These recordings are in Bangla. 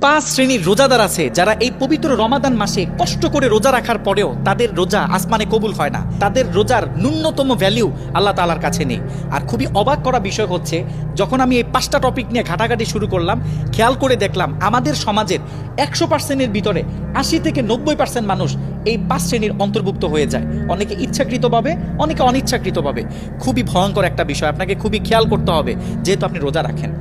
পাঁচ শ্রেণীর রোজাদার আছে যারা এই পবিত্র রমাদান মাসে কষ্ট করে রোজা রাখার পরেও তাদের রোজা আসমানে কবুল হয় না। তাদের রোজার ন্যূনতম ভ্যালু আল্লাহ তাআলার কাছে নেই। আর খুবই অবাক করা বিষয় হচ্ছে, যখন আমি এই 5টা টপিক নিয়ে ঘাটাঘাটি শুরু করলাম, খেয়াল করে দেখলাম আমাদের সমাজের 100%-এর ভিতরে 80 থেকে 90% মানুষ এই 5 শ্রেণীর অন্তর্ভুক্ত হয়ে যায়। অনেকে ইচ্ছাকৃতভাবে, অনেকে অনিচ্ছাকৃতভাবে। খুবই ভয়ঙ্কর একটা বিষয়, আপনাকে খুবই খেয়াল করতে হবে যেহেতু আপনি রোজা রাখেন।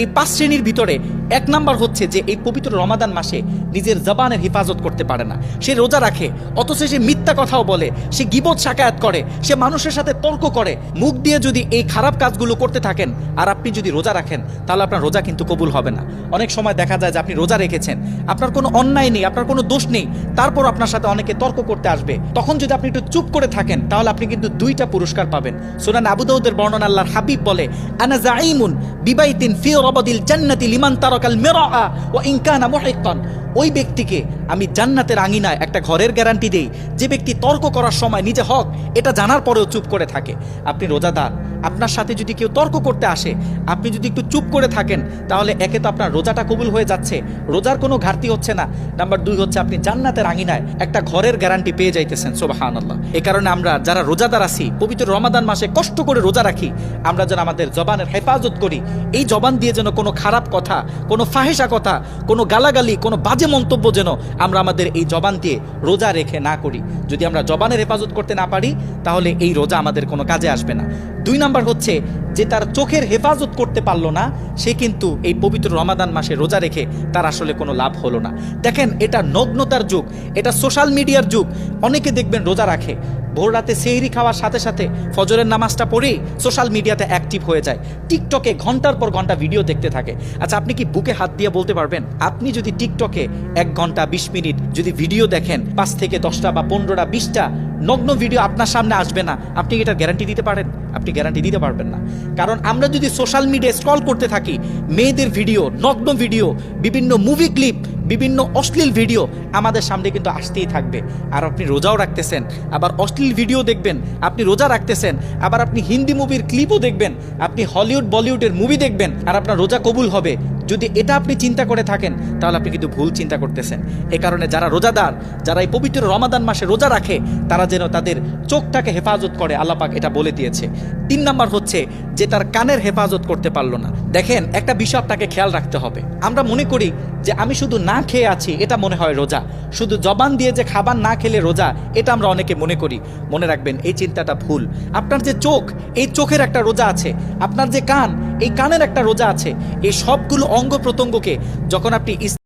এই 5 শ্রেণীর ভিতরে 1 নাম্বার হচ্ছে যে এই পবিত্র রমাদান মাসে নিজের জবানের হেফাজত করতে পারে না। সে রোজা রাখে অথচ সে মিথ্যা কথাও বলে, সে গীবত শাকায়াত করে, সে মানুষের সাথে তর্ক করে। মুখ দিয়ে যদি এই খারাপ কাজগুলো করতে থাকেন আর আপনি যদি রোজা রাখেন, তাহলে আপনার রোজা কিন্তু কবুল হবে না। অনেক সময় দেখা যায় যে আপনি রোজা রেখেছেন, আপনার কোনো অন্যায় নেই, আপনার কোনো দোষ নেই, তারপর আপনার সাথে অনেকে তর্ক করতে আসবে। তখন যদি আপনি একটু চুপ করে থাকেন, তাহলে আপনি কিন্তু 2টা পুরস্কার পাবেন। সুনান আবু দাউদের বর্ণনা, আল্লাহর হাবিব বলে, আনা জাঈমুন বিবাইতিন ফি রাবাদিল জান্নাতি লিমান তারাকাল মিরআ ওয়া ইন কানা মুহিক্কান। ওই ব্যক্তিকে আমি জান্নাতের আঙিনায় একটা ঘরের গ্যারান্টি দেই যে ব্যক্তি তর্ক করার সময় নিজে হক এটা জানার পরেও চুপ করে থাকে। আপনি রোজাদার, আপনার সাথে যদি কেউ তর্ক করতে আসে, আপনি যদি একটু চুপ করে থাকেন, তাহলে একে তো আপনার রোজাটা কবুল হয়ে যাচ্ছে, রোজার কোনো ঘাটতি হচ্ছে না। নাম্বার 2 হচ্ছে আপনি জান্নাতের আঙিনায় একটা ঘরের গ্যারান্টি পেয়ে যাইতেছেন। সুবহানাল্লাহ। এই কারণে আমরা যারা রোজাদার আছি, পবিত্র রমাদান মাসে কষ্ট করে রোজা রাখি, আমরা যেন আমাদের জবানের হেফাজত করি। এই জবান দিয়ে যেন কোনো খারাপ কথা, কোনো ফাহেসা কথা, কোনো গালাগালি, কোনো বাজে মন্তব্য যেন আমরা আমাদের এই জবান দিয়ে রোজা রেখে না করি। যদি আমরা জবানের হেফাজত করতে না পারি, তাহলে এই রোজা আমাদের কোনো কাজে আসবে না। 2 নাম্বার হচ্ছে যে তার চোখের হেফাজত করতে পারলো না, সে কিন্তু এই পবিত্র রমাদান মাসে রোজা রেখে তার আসলে কোনো লাভ হলো না। দেখেন, এটা নগ্নতার যুগ, এটা সোশ্যাল মিডিয়ার যুগ। অনেকে দেখবেন রোজা রাখে, ভোর রাতে সেহরি খাওয়ার সাথে সাথে ফজরের নামাজটা পড়েই সোশ্যাল মিডিয়াতে অ্যাক্টিভ হয়ে যায়, টিকটকে ঘন্টার পর ঘন্টা ভিডিও দেখতে থাকে। আচ্ছা, আপনি কি বুকে হাত দিয়ে বলতে পারবেন, আপনি যদি টিকটকে 1 ঘন্টা 20 মিনিট যদি ভিডিও দেখেন, 5 থেকে 10টা বা 15টা 20টা নগ্ন ভিডিও আপনার সামনে আসবে না? আপনি এটার গ্যারান্টি দিতে পারেন? আপনি গ্যারান্টি দিতে পারবেন না। কারণ আমরা যদি সোশ্যাল মিডিয়ায় স্ক্রল করতে থাকি, মেয়েদের ভিডিও, নগ্ন ভিডিও, বিভিন্ন মুভি ক্লিপ, বিভিন্ন অশ্লীল ভিডিও আমাদের সামনে কিন্তু আসতেই থাকবে। আর আপনি রোজাও রাখতেছেন, আবার অশ্লীল ভিডিও দেখবেন, আপনি রোজা রাখতেছেন, আবার আপনি হিন্দি মুভির ক্লিপও দেখবেন, আপনি হলিউড বলিউডের মুভি দেখবেন, আর আপনার রোজা কবুল হবে। যদি এটা আপনি চিন্তা করে থাকেন, তাহলে আপনি কিন্তু ভুল চিন্তা করতেছেন। এ কারণে যারা রোজাদার, যারা এই পবিত্র রমাদান মাসে রোজা রাখে, তারা যেন তাদের চোখটাকে হেফাজত করে, আল্লাহ পাক এটা বলে দিয়েছে। 3 নাম্বার হচ্ছে যে তার কানের হেফাজত করতে পারলো না। দেখেন, একটা বিষয় আপনাকে খেয়াল রাখতে হবে। আমরা মনে করি যে আমি শুধু না খেয়ে আছি, এটা মনে হয় রোজা। শুধু জবান দিয়ে যে খাবার না খেলে রোজা, এটা আমরা অনেকে মনে করি। মনে রাখবেন, এই চিন্তাটা ভুল। আপনার যে চোখ, এই চোখের একটা রোজা আছে। আপনার যে কান, এই কানের একটা রোজা আছে। এই সবগুলো অঙ্গ প্রত্যঙ্গকে যখন আপনি